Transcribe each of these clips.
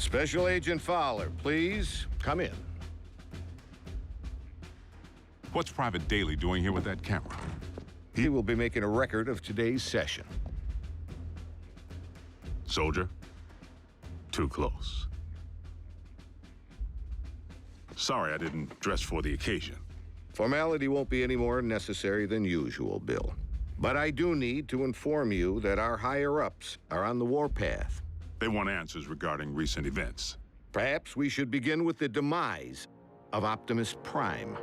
Special Agent Fowler, please come in. What's Private Daly doing here with that camera? He will be making a record of today's session. Soldier, too close. Sorry I didn't dress for the occasion. Formality won't be any more necessary than usual, Bill. But I do need to inform you that our higher-ups are on the warpath. They want answers regarding recent events. Perhaps we should begin with the demise of Optimus Prime.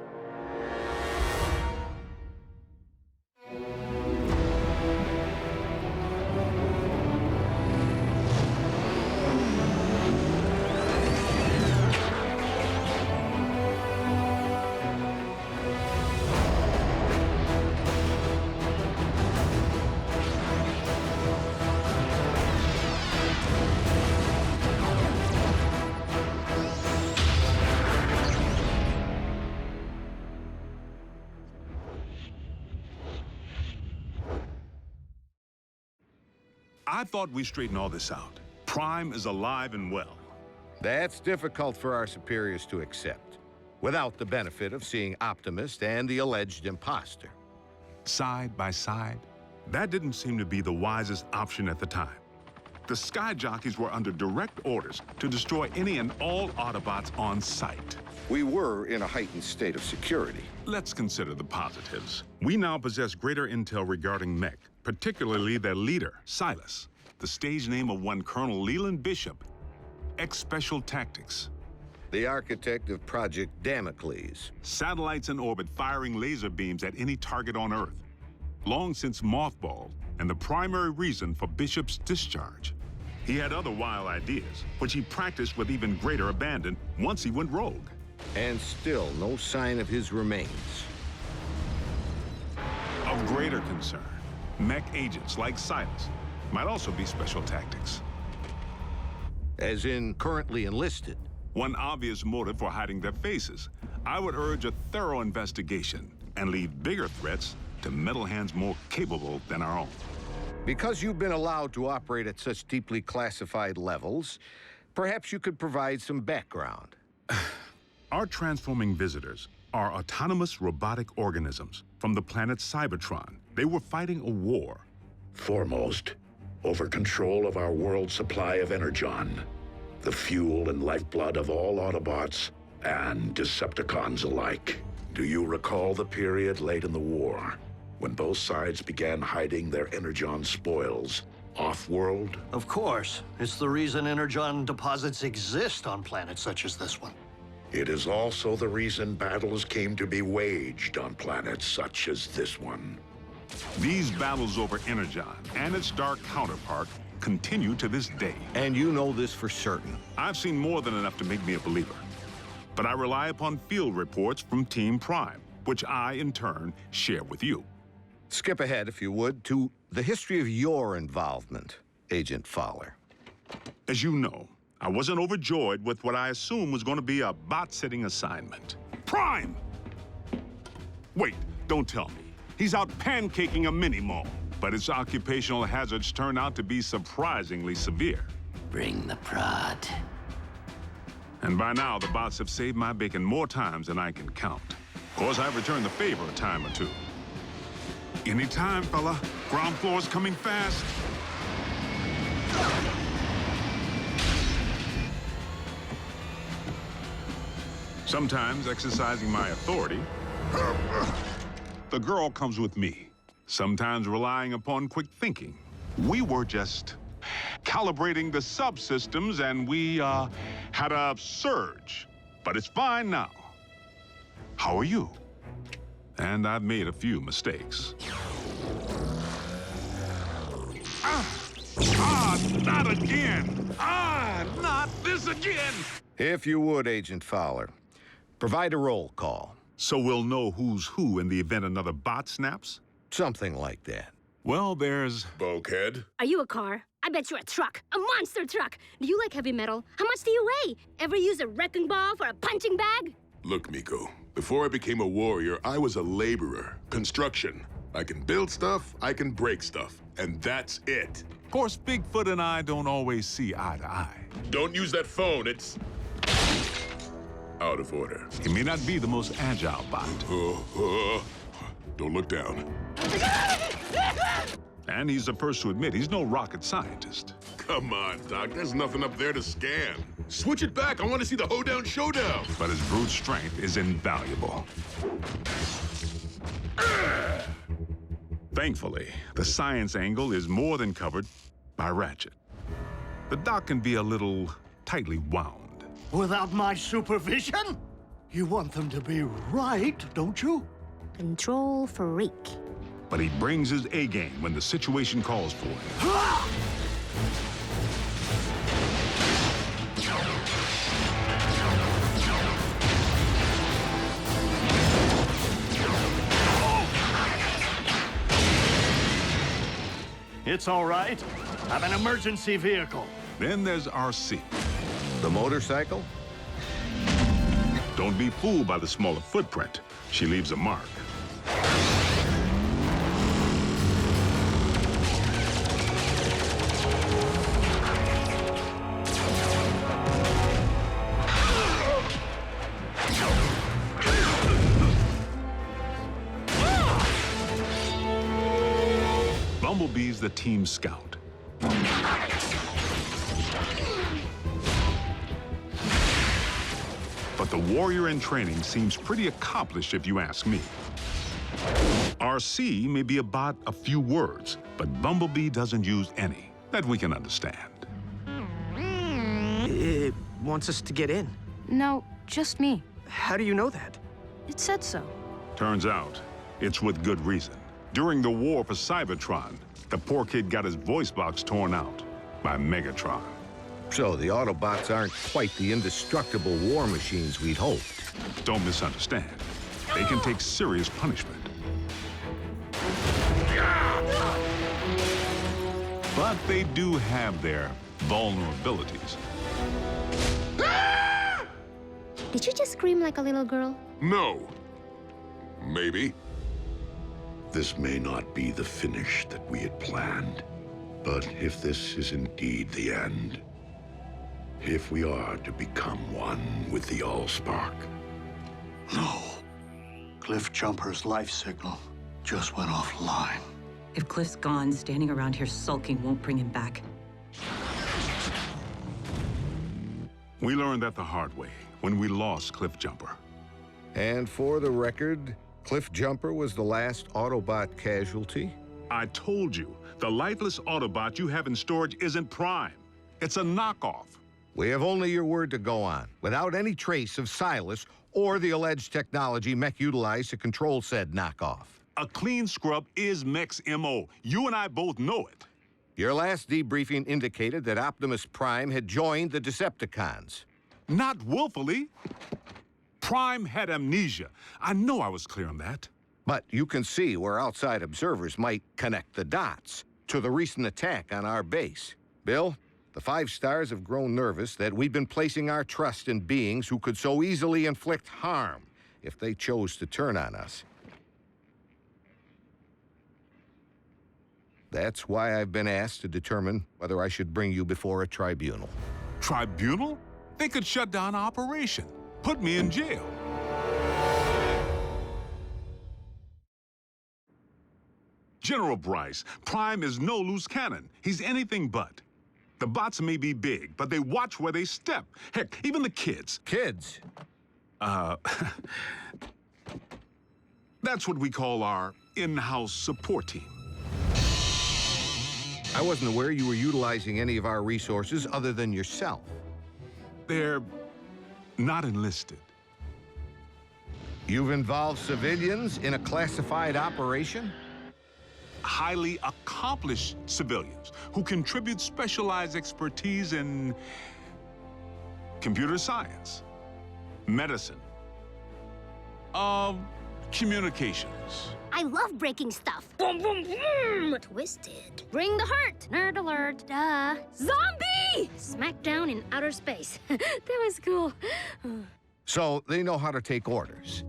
I thought we straightened all this out. Prime is alive and well. That's difficult for our superiors to accept, without the benefit of seeing Optimus and the alleged imposter. Side by side, that didn't seem to be the wisest option at the time. The Sky Jockeys were under direct orders to destroy any and all Autobots on sight. We were in a heightened state of security. Let's consider the positives. We now possess greater intel regarding Mech, particularly their leader, Silas, the stage name of one Colonel Leland Bishop, ex-Special Tactics. The architect of Project Damocles. Satellites in orbit firing laser beams at any target on Earth. Long since mothballed, and the primary reason for Bishop's discharge. He had other wild ideas, which he practiced with even greater abandon once he went rogue. And still no sign of his remains. Of greater concern, Mech agents like Silas might also be Special Tactics. As in currently enlisted. One obvious motive for hiding their faces. I would urge a thorough investigation and leave bigger threats to metal hands more capable than our own. Because you've been allowed to operate at such deeply classified levels, perhaps you could provide some background. Our transforming visitors are autonomous robotic organisms from the planet Cybertron. They were fighting a war. Foremost, over control of our world's supply of energon, the fuel and lifeblood of all Autobots and Decepticons alike. Do you recall the period late in the war, when both sides began hiding their energon spoils off-world? Of course. It's the reason energon deposits exist on planets such as this one. It is also the reason battles came to be waged on planets such as this one. These battles over Energon and its dark counterpart continue to this day. And you know this for certain. I've seen more than enough to make me a believer. But I rely upon field reports from Team Prime, which I, in turn, share with you. Skip ahead, if you would, to the history of your involvement, Agent Fowler. As you know, I wasn't overjoyed with what I assumed was going to be a bot-sitting assignment. Prime! Wait, don't tell me. He's out pancaking a mini-mall, but its occupational hazards turn out to be surprisingly severe. Bring the prod. And by now, the bots have saved my bacon more times than I can count. Of course, I've returned the favor a time or two. Anytime, fella. Ground floor's coming fast. Sometimes exercising my authority, the girl comes with me. Sometimes relying upon quick thinking. We were just calibrating the subsystems and we had a surge. But it's fine now. How are you? And I've made a few mistakes. Not again! Not this again! If you would, Agent Fowler, provide a roll call. So we'll know who's who in the event another bot snaps? Something like that. Well, there's... Bulkhead? Are you a car? I bet you're a truck. A monster truck. Do you like heavy metal? How much do you weigh? Ever use a wrecking ball for a punching bag? Look, Miko, before I became a warrior, I was a laborer. Construction. I can build stuff, I can break stuff. And that's it. course, Bigfoot and I don't always see eye to eye. Don't use that phone. It's out of order. He may not be the most agile bot. Don't look down. And he's the first to admit he's no rocket scientist. Come on, Doc. There's nothing up there to scan. Switch it back. I want to see the hoedown showdown. But his brute strength is invaluable. Thankfully, the science angle is more than covered by Ratchet. The dock can be a little tightly wound. Without my supervision? You want them to be right, don't you? Control freak. But he brings his A-game when the situation calls for it. It's all right. I'm an emergency vehicle. Then there's RC. The motorcycle? Don't be fooled by the smaller footprint. She leaves a mark. Bumblebee's the team scout. But the warrior in training seems pretty accomplished if you ask me. RC may be about a few words, but Bumblebee doesn't use any that we can understand. It wants us to get in. No, just me. How do you know that? It said so. Turns out, it's with good reason. During the war for Cybertron, the poor kid got his voice box torn out by Megatron. So the Autobots aren't quite the indestructible war machines we'd hoped. Don't misunderstand. They can take serious punishment. But they do have their vulnerabilities. Did you just scream like a little girl? No. Maybe. This may not be the finish that we had planned, but if this is indeed the end, if we are to become one with the Allspark. No. Cliff Jumper's life signal just went offline. If Cliff's gone, standing around here sulking won't bring him back. We learned that the hard way when we lost Cliff Jumper. And for the record, Cliff Jumper was the last Autobot casualty? I told you, the lifeless Autobot you have in storage isn't Prime. It's a knockoff. We have only your word to go on, without any trace of Silas or the alleged technology Mech utilized to control said knockoff. A clean scrub is Mech's MO. You and I both know it. Your last debriefing indicated that Optimus Prime had joined the Decepticons. Not willfully. Prime had amnesia. I know I was clear on that. But you can see where outside observers might connect the dots to the recent attack on our base. Bill, the 5 stars have grown nervous that we've been placing our trust in beings who could so easily inflict harm if they chose to turn on us. That's why I've been asked to determine whether I should bring you before a tribunal. Tribunal? They could shut down our operation. Put me in jail. General Bryce, Prime is no loose cannon. He's anything but. The bots may be big, but they watch where they step. Heck, even the kids. Kids? That's what we call our in-house support team. I wasn't aware you were utilizing any of our resources other than yourself. They're not enlisted. You've involved civilians in a classified operation? Highly accomplished civilians who contribute specialized expertise in computer science, medicine, communications. I love breaking stuff. Boom, boom, boom. Twisted. Bring the hurt. Nerd alert. Duh. Zombie! Smackdown in outer space. That was cool. So they know how to take orders.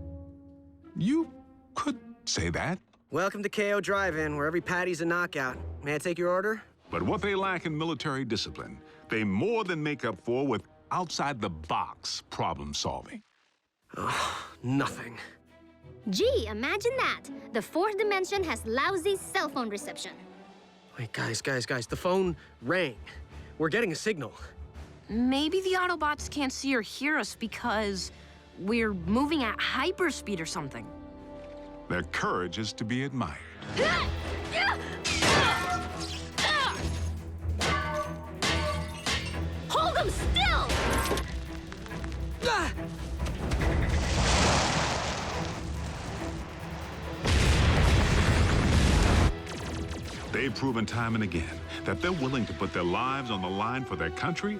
You could say that. Welcome to KO Drive-In, where every patty's a knockout. May I take your order? But what they lack in military discipline, they more than make up for with outside-the-box problem solving. Nothing. Gee, imagine that. The fourth dimension has lousy cell phone reception. Wait, guys, the phone rang. We're getting a signal. Maybe the Autobots can't see or hear us because we're moving at hyperspeed or something. Their courage is to be admired. Hold them still! They've proven time and again that they're willing to put their lives on the line for their country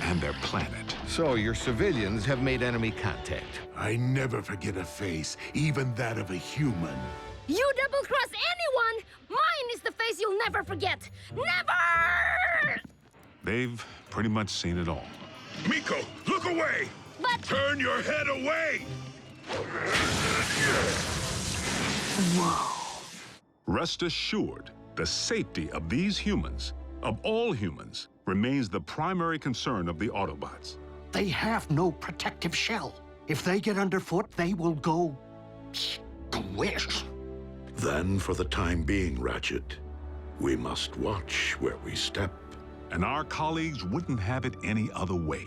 and their planet. So your civilians have made enemy contact. I never forget a face, even that of a human. You double-cross anyone! Mine is the face you'll never forget! Never! They've pretty much seen it all. Miko, look away! But... Turn your head away! Rest assured, the safety of these humans, of all humans, remains the primary concern of the Autobots. They have no protective shell. If they get underfoot, they will go squish. Then, for the time being, Ratchet, we must watch where we step. And our colleagues wouldn't have it any other way.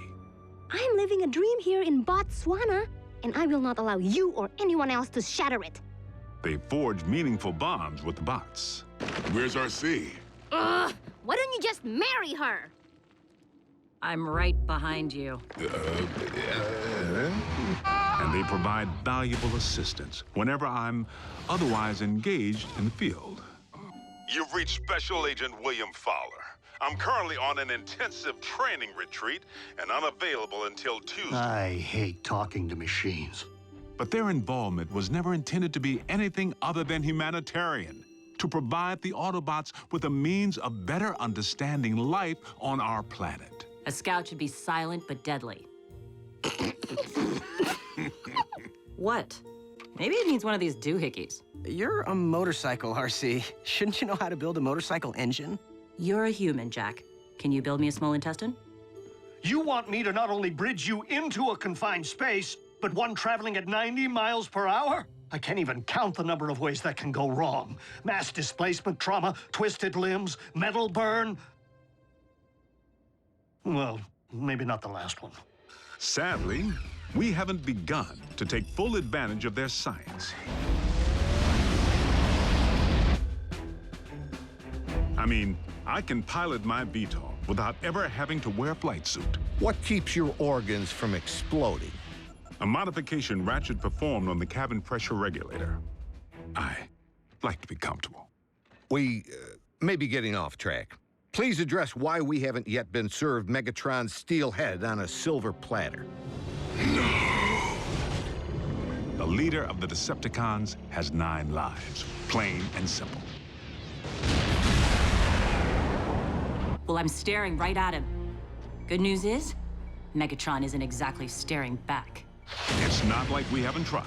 I'm living a dream here in Botswana, and I will not allow you or anyone else to shatter it. They forged meaningful bonds with the bots. Where's RC? Why don't you just marry her? I'm right behind you. And they provide valuable assistance whenever I'm otherwise engaged in the field. You've reached Special Agent William Fowler. I'm currently on an intensive training retreat and unavailable until Tuesday. I hate talking to machines. But their involvement was never intended to be anything other than humanitarian, to provide the Autobots with a means of better understanding life on our planet. A scout should be silent but deadly. What? Maybe it needs one of these doohickeys. You're a motorcycle, RC. Shouldn't you know how to build a motorcycle engine? You're a human, Jack. Can you build me a small intestine? You want me to not only bridge you into a confined space, but one traveling at 90 miles per hour? I can't even count the number of ways that can go wrong. Mass displacement trauma, twisted limbs, metal burn. Well, maybe not the last one. Sadly, we haven't begun to take full advantage of their science. I mean, I can pilot my VTOL without ever having to wear a flight suit. What keeps your organs from exploding? A modification Ratchet performed on the cabin pressure regulator. I like to be comfortable. We may be getting off track. Please address why we haven't yet been served Megatron's steel head on a silver platter. The leader of the Decepticons has 9 lives, plain and simple. Well, I'm staring right at him. Good news is, Megatron isn't exactly staring back. It's not like we haven't tried.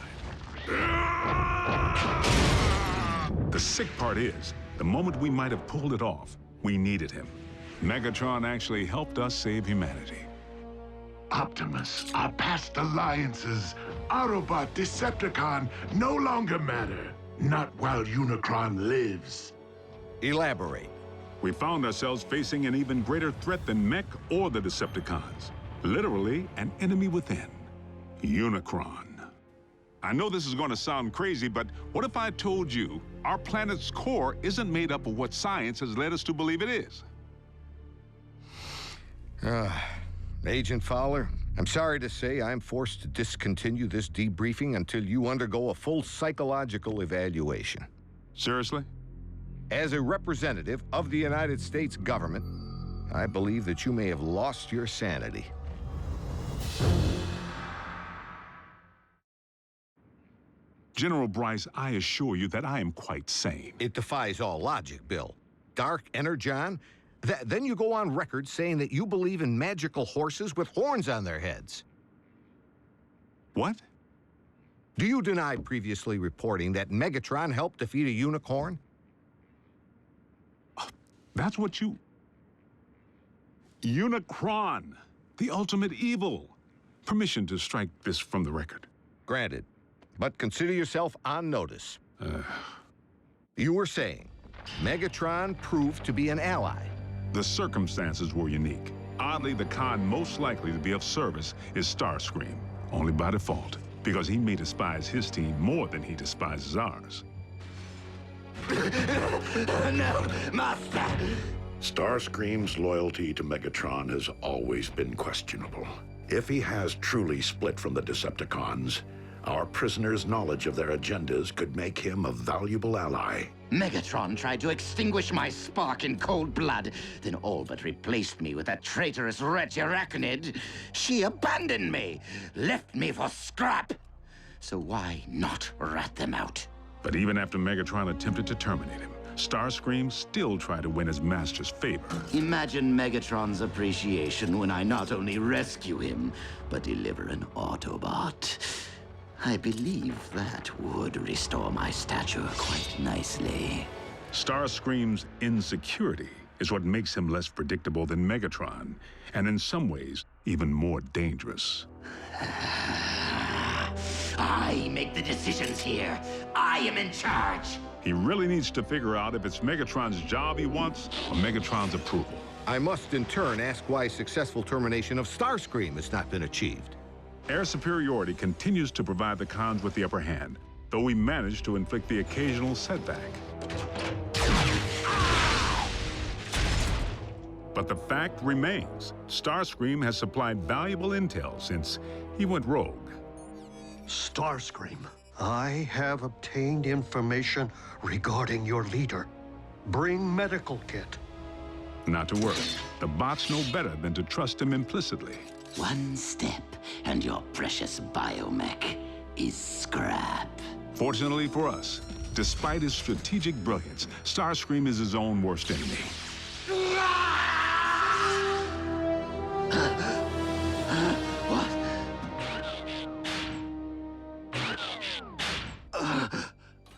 The sick part is, the moment we might have pulled it off, we needed him. Megatron actually helped us save humanity. Optimus, our past alliances, Autobot, Decepticon, no longer matter. Not while Unicron lives. Elaborate. We found ourselves facing an even greater threat than Mech or the Decepticons. Literally, an enemy within. Unicron. I know this is going to sound crazy, but what if I told you our planet's core isn't made up of what science has led us to believe it is? Agent Fowler, I'm sorry to say I'm forced to discontinue this debriefing until you undergo a full psychological evaluation. Seriously? As a representative of the United States government, I believe that you may have lost your sanity. General Bryce, I assure you that I am quite sane. It defies all logic, Bill. Dark Energon? Then you go on record saying that you believe in magical horses with horns on their heads. What? Do you deny previously reporting that Megatron helped defeat a unicorn? That's what you... Unicron, the ultimate evil. Permission to strike this from the record. Granted. But consider yourself on notice. You were saying Megatron proved to be an ally. The circumstances were unique. Oddly, the con most likely to be of service is Starscream, only by default, because he may despise his team more than he despises ours. No, Master! Starscream's loyalty to Megatron has always been questionable. If he has truly split from the Decepticons, our prisoner's knowledge of their agendas could make him a valuable ally. Megatron tried to extinguish my spark in cold blood, then all but replaced me with that traitorous wretch Arachnid. She abandoned me, left me for scrap. So why not rat them out? But even after Megatron attempted to terminate him, Starscream still tried to win his master's favor. Imagine Megatron's appreciation when I not only rescue him, but deliver an Autobot. I believe that would restore my stature quite nicely. Starscream's insecurity is what makes him less predictable than Megatron, and in some ways, even more dangerous. I make the decisions here. I am in charge. He really needs to figure out if it's Megatron's job he wants or Megatron's approval. I must in turn ask why successful termination of Starscream has not been achieved. Air superiority continues to provide the cons with the upper hand, though we manage to inflict the occasional setback. But the fact remains, Starscream has supplied valuable intel since he went rogue. Starscream, I have obtained information regarding your leader. Bring medical kit. Not to worry, the bots know better than to trust him implicitly. One step, and your precious biomech is scrap. Fortunately for us, despite his strategic brilliance, Starscream is his own worst enemy. What?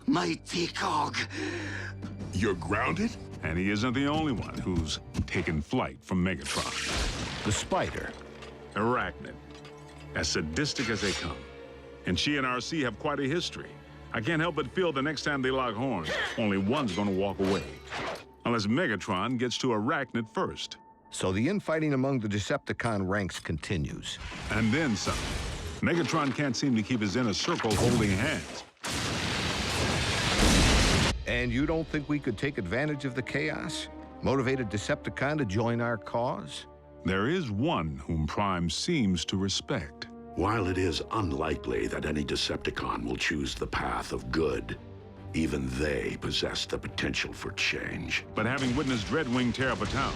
Mighty Cog. You're grounded? And he isn't the only one who's taken flight from Megatron. The Spider. Arachnid, as sadistic as they come. And she and RC have quite a history. I can't help but feel the next time they lock horns, only one's gonna walk away. Unless Megatron gets to Arachnid first. So the infighting among the Decepticon ranks continues. And then some. Megatron can't seem to keep his inner circle holding hands. And you don't think we could take advantage of the chaos? Motivate a Decepticon to join our cause? There is one whom Prime seems to respect. While it is unlikely that any Decepticon will choose the path of good, even they possess the potential for change. But having witnessed Dreadwing tear up a town,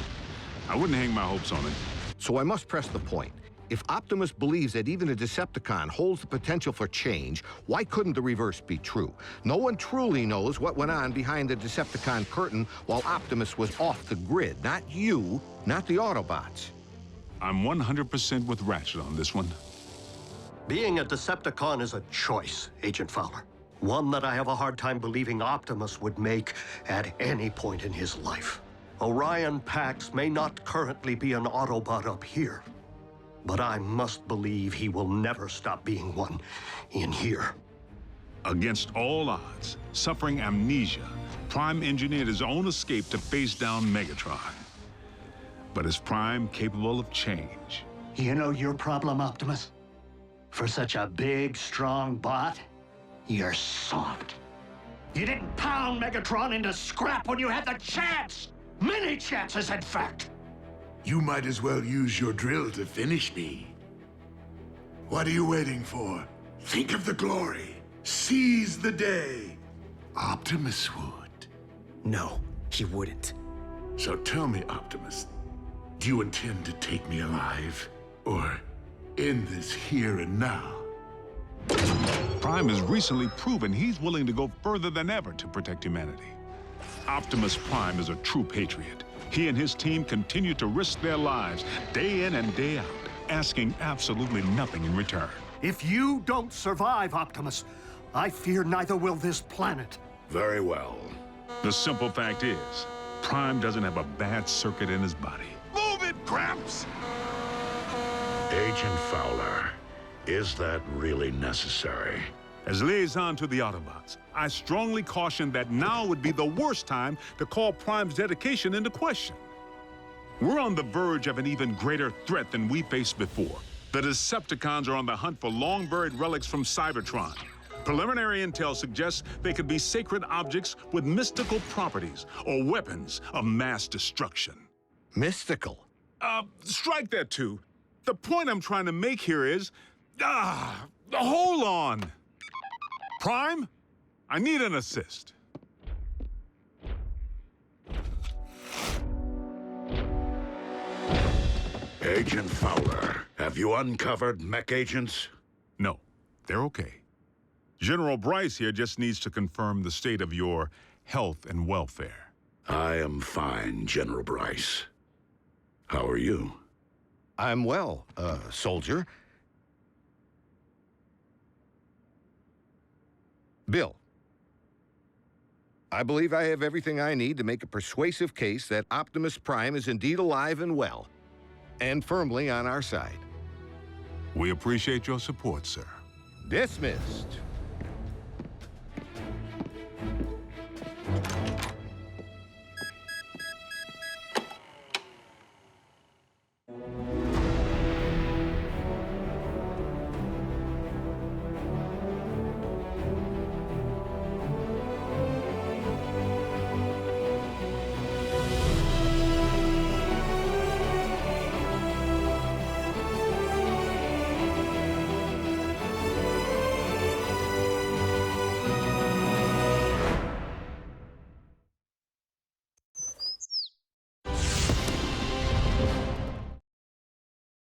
I wouldn't hang my hopes on it. So I must press the point. If Optimus believes that even a Decepticon holds the potential for change, why couldn't the reverse be true? No one truly knows what went on behind the Decepticon curtain while Optimus was off the grid. Not you, not the Autobots. I'm 100% with Ratchet on this one. Being a Decepticon is a choice, Agent Fowler. One that I have a hard time believing Optimus would make at any point in his life. Orion Pax may not currently be an Autobot up here, but I must believe he will never stop being one in here. Against all odds, suffering amnesia, Prime engineered his own escape to face down Megatron. But is Prime capable of change? You know your problem, Optimus? For such a big, strong bot, you're soft. You didn't pound Megatron into scrap when you had the chance! Many chances, in fact! You might as well use your drill to finish me. What are you waiting for? Think of the glory. Seize the day. Optimus would. No, he wouldn't. So tell me, Optimus, do you intend to take me alive? Or end this here and now? Prime has recently proven he's willing to go further than ever to protect humanity. Optimus Prime is a true patriot. He and his team continue to risk their lives day in and day out, asking absolutely nothing in return. If you don't survive, Optimus, I fear neither will this planet. Very well. The simple fact is, Prime doesn't have a bad circuit in his body. Move it, Gramps! Agent Fowler, is that really necessary? As liaison to the Autobots, I strongly caution that now would be the worst time to call Prime's dedication into question. We're on the verge of an even greater threat than we faced before. The Decepticons are on the hunt for long-buried relics from Cybertron. Preliminary intel suggests they could be sacred objects with mystical properties or weapons of mass destruction. Mystical? Strike that too. The point I'm trying to make here is, hold on. Prime, I need an assist. Agent Fowler, have you uncovered mech agents? No, they're okay. General Bryce here just needs to confirm the state of your health and welfare. I am fine, General Bryce. How are you? I'm well, soldier. Bill, I believe I have everything I need to make a persuasive case that Optimus Prime is indeed alive and well, and firmly on our side. We appreciate your support, sir. Dismissed.